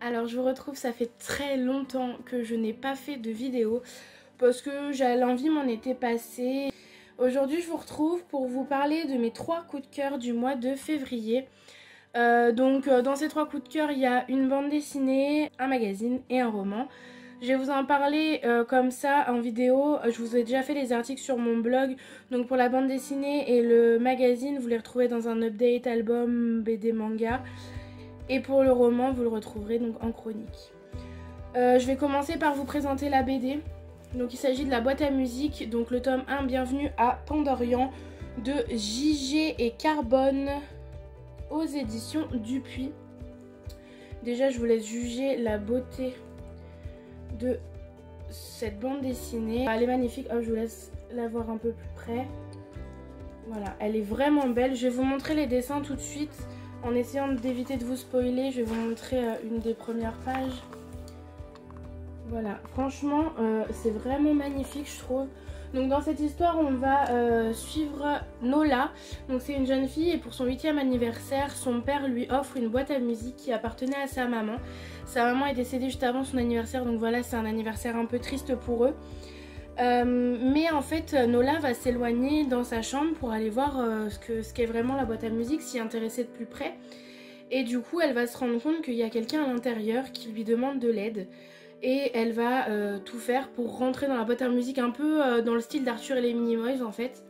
Alors je vous retrouve, ça fait très longtemps que je n'ai pas fait de vidéo parce que l'envie m'en était passée. Aujourd'hui je vous retrouve pour vous parler de mes 3 coups de cœur du mois de février. Dans ces 3 coups de cœur, il y a une bande dessinée, un magazine et un roman. Je vais vous en parler comme ça en vidéo. Je vous ai déjà fait les articles sur mon blog. Donc pour la bande dessinée et le magazine, vous les retrouvez dans un update, album, BD, manga. Et pour le roman, vous le retrouverez donc en chronique. Je vais commencer par vous présenter la BD. Donc il s'agit de la boîte à musique, donc le tome 1, Bienvenue à Pandorian, de JG et Carbone aux éditions Dupuis. Déjà je vous laisse juger la beauté de cette bande dessinée. Elle est magnifique, je vous laisse la voir un peu plus près. Voilà, elle est vraiment belle. Je vais vous montrer les dessins tout de suite. En essayant d'éviter de vous spoiler, je vais vous montrer une des premières pages. Voilà, franchement, c'est vraiment magnifique, je trouve. Donc dans cette histoire, on va suivre Nola. Donc c'est une jeune fille et pour son 8e anniversaire, son père lui offre une boîte à musique qui appartenait à sa maman. Sa maman est décédée juste avant son anniversaire, donc voilà, c'est un anniversaire un peu triste pour eux. Mais en fait Nola va s'éloigner dans sa chambre pour aller voir ce qu'est vraiment la boîte à musique, s'y intéresser de plus près. Et du coup elle va se rendre compte qu'il y a quelqu'un à l'intérieur qui lui demande de l'aide. Et elle va tout faire pour rentrer dans la boîte à musique un peu dans le style d'Arthur et les Minimoys en fait.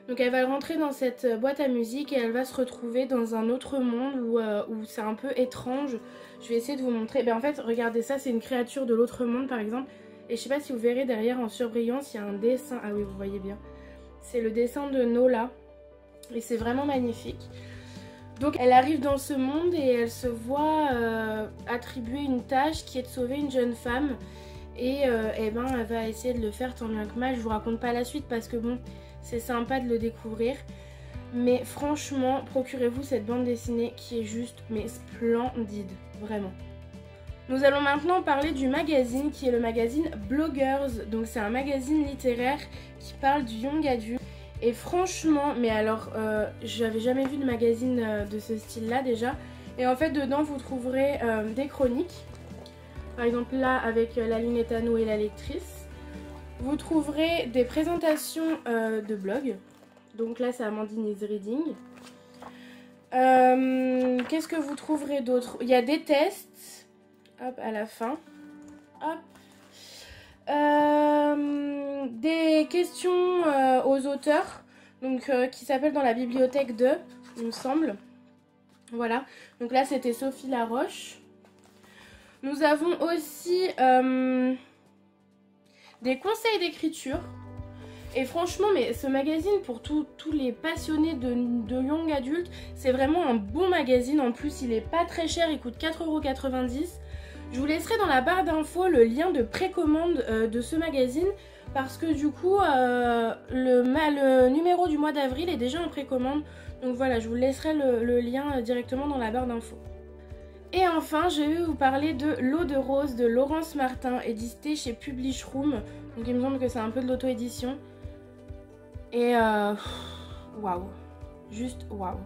Donc elle va rentrer dans cette boîte à musique et elle va se retrouver dans un autre monde où c'est un peu étrange. Je vais essayer de vous montrer. En fait regardez ça, c'est une créature de l'autre monde par exemple. Et je sais pas si vous verrez derrière en surbrillance, il y a un dessin. Ah oui, vous voyez bien. C'est le dessin de Nola. Et c'est vraiment magnifique. Donc elle arrive dans ce monde et elle se voit attribuer une tâche qui est de sauver une jeune femme. Et elle va essayer de le faire tant bien que mal. Je vous raconte pas la suite parce que bon, c'est sympa de le découvrir. Mais franchement, procurez-vous cette bande dessinée qui est juste mais splendide, vraiment. Nous allons maintenant parler du magazine qui est le magazine Bloggers. Donc c'est un magazine littéraire qui parle du young adulte. Et franchement, mais alors j'avais jamais vu de magazine de ce style là déjà. Et en fait dedans vous trouverez des chroniques. Par exemple là avec la lunette à nous et la lectrice. Vous trouverez des présentations de blogs. Donc là c'est Amandine is Reading. Qu'est-ce que vous trouverez d'autre? Il y a des tests. Hop, à la fin. Hop. Des questions aux auteurs. Donc qui s'appellent dans la bibliothèque de, il me semble. Voilà. Donc là c'était Sophie Laroche. Nous avons aussi des conseils d'écriture. Et franchement, mais ce magazine, pour tous les passionnés de young adultes, c'est vraiment un bon magazine. En plus, il est pas très cher, il coûte 4,90 €. Je vous laisserai dans la barre d'infos le lien de précommande de ce magazine parce que du coup, le numéro du mois d'avril est déjà en précommande. Donc voilà, je vous laisserai le lien directement dans la barre d'infos. Et enfin, je vais vous parler de L'eau de rose de Laurence Martin, édité chez Publish Room. Donc il me semble que c'est un peu de l'auto-édition. Et waouh, juste waouh.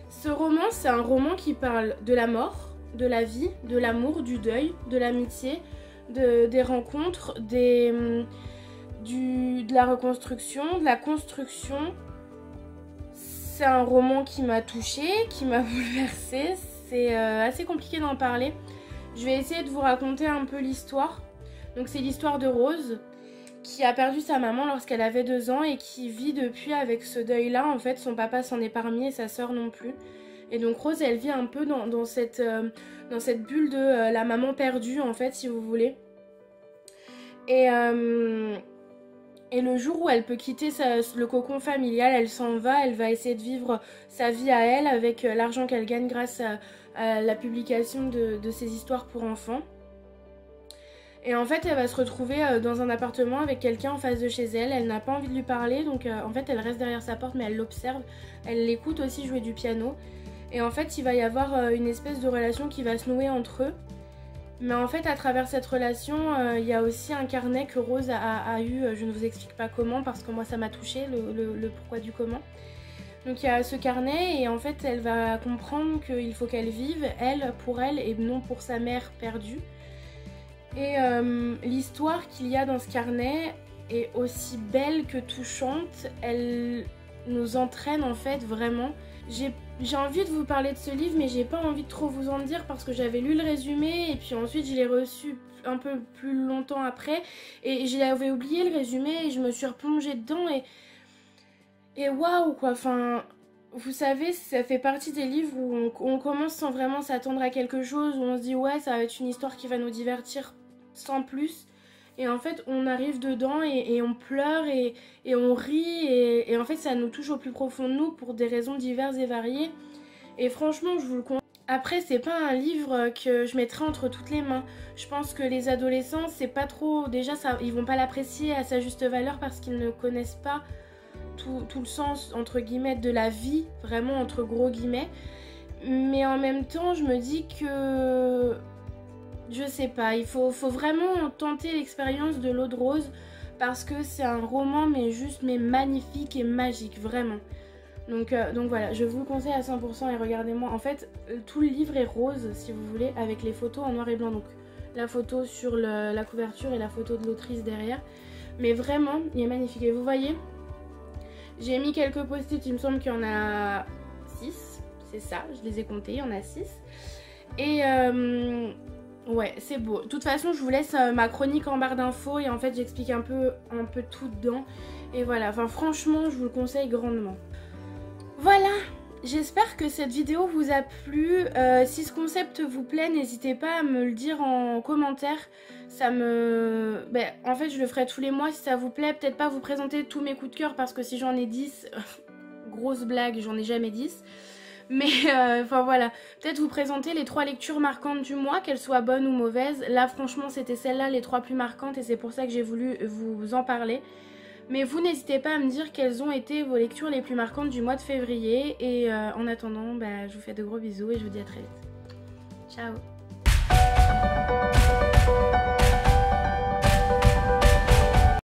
Ce roman, c'est un roman qui parle de la mort, de la vie, de l'amour, du deuil, de l'amitié, des rencontres, de la reconstruction, de la construction. C'est un roman qui m'a touchée, qui m'a bouleversée. C'est assez compliqué d'en parler. Je vais essayer de vous raconter un peu l'histoire. Donc c'est l'histoire de Rose qui a perdu sa maman lorsqu'elle avait 2 ans et qui vit depuis avec ce deuil-là. En fait, son papa s'en est parmi et sa sœur non plus. Et donc Rose, elle vit un peu dans cette bulle de la maman perdue, en fait, si vous voulez. Et le jour où elle peut quitter le cocon familial, elle s'en va, elle va essayer de vivre sa vie à elle avec l'argent qu'elle gagne grâce à la publication de ses histoires pour enfants. Et en fait, elle va se retrouver dans un appartement avec quelqu'un en face de chez elle. Elle n'a pas envie de lui parler, donc en fait, elle reste derrière sa porte, mais elle l'observe. Elle l'écoute aussi jouer du piano. Et en fait, il va y avoir une espèce de relation qui va se nouer entre eux. Mais en fait, à travers cette relation, il y a aussi un carnet que Rose a eu. Je ne vous explique pas comment, parce que moi, ça m'a touchée, le pourquoi du comment. Donc il y a ce carnet et en fait elle va comprendre qu'il faut qu'elle vive, elle, pour elle et non pour sa mère perdue. Et l'histoire qu'il y a dans ce carnet est aussi belle que touchante, elle nous entraîne en fait vraiment. J'ai envie de vous parler de ce livre mais j'ai pas envie de trop vous en dire parce que j'avais lu le résumé et puis ensuite je l'ai reçu un peu plus longtemps après et j'avais oublié le résumé et je me suis replongée dedans et waouh quoi, enfin vous savez ça fait partie des livres où on commence sans vraiment s'attendre à quelque chose, où on se dit ouais ça va être une histoire qui va nous divertir sans plus. Et en fait on arrive dedans et on pleure et on rit et en fait ça nous touche au plus profond de nous pour des raisons diverses et variées. Et franchement je vous le conseille. Après c'est pas un livre que je mettrai entre toutes les mains. Je pense que les adolescents c'est pas trop, déjà ça, ils vont pas l'apprécier à sa juste valeur parce qu'ils ne connaissent pas tout le sens entre guillemets de la vie, vraiment entre gros guillemets. Mais en même temps je me dis que je sais pas, il faut vraiment tenter l'expérience de l'eau de rose parce que c'est un roman mais magnifique et magique, vraiment. Donc voilà, je vous le conseille à 100% et regardez-moi. En fait, tout le livre est rose si vous voulez, avec les photos en noir et blanc. Donc la photo sur la couverture et la photo de l'autrice derrière. Mais vraiment, il est magnifique. Et vous voyez, j'ai mis quelques post-it, il me semble qu'il y en a 6. C'est ça, je les ai comptés, il y en a 6. Et ouais, c'est beau. De toute façon, je vous laisse ma chronique en barre d'infos et en fait, j'explique un peu tout dedans. Et voilà, enfin franchement, je vous le conseille grandement. Voilà, j'espère que cette vidéo vous a plu. Si ce concept vous plaît, n'hésitez pas à me le dire en commentaire. Ça me... en fait, je le ferai tous les mois si ça vous plaît. Peut-être pas vous présenter tous mes coups de cœur parce que si j'en ai 10, grosse blague, j'en ai jamais 10. Mais enfin voilà, peut-être vous présenter les 3 lectures marquantes du mois, qu'elles soient bonnes ou mauvaises. Là franchement c'était celles-là les 3 plus marquantes et c'est pour ça que j'ai voulu vous en parler. Mais vous n'hésitez pas à me dire quelles ont été vos lectures les plus marquantes du mois de février. Et en attendant, je vous fais de gros bisous et je vous dis à très vite. Ciao.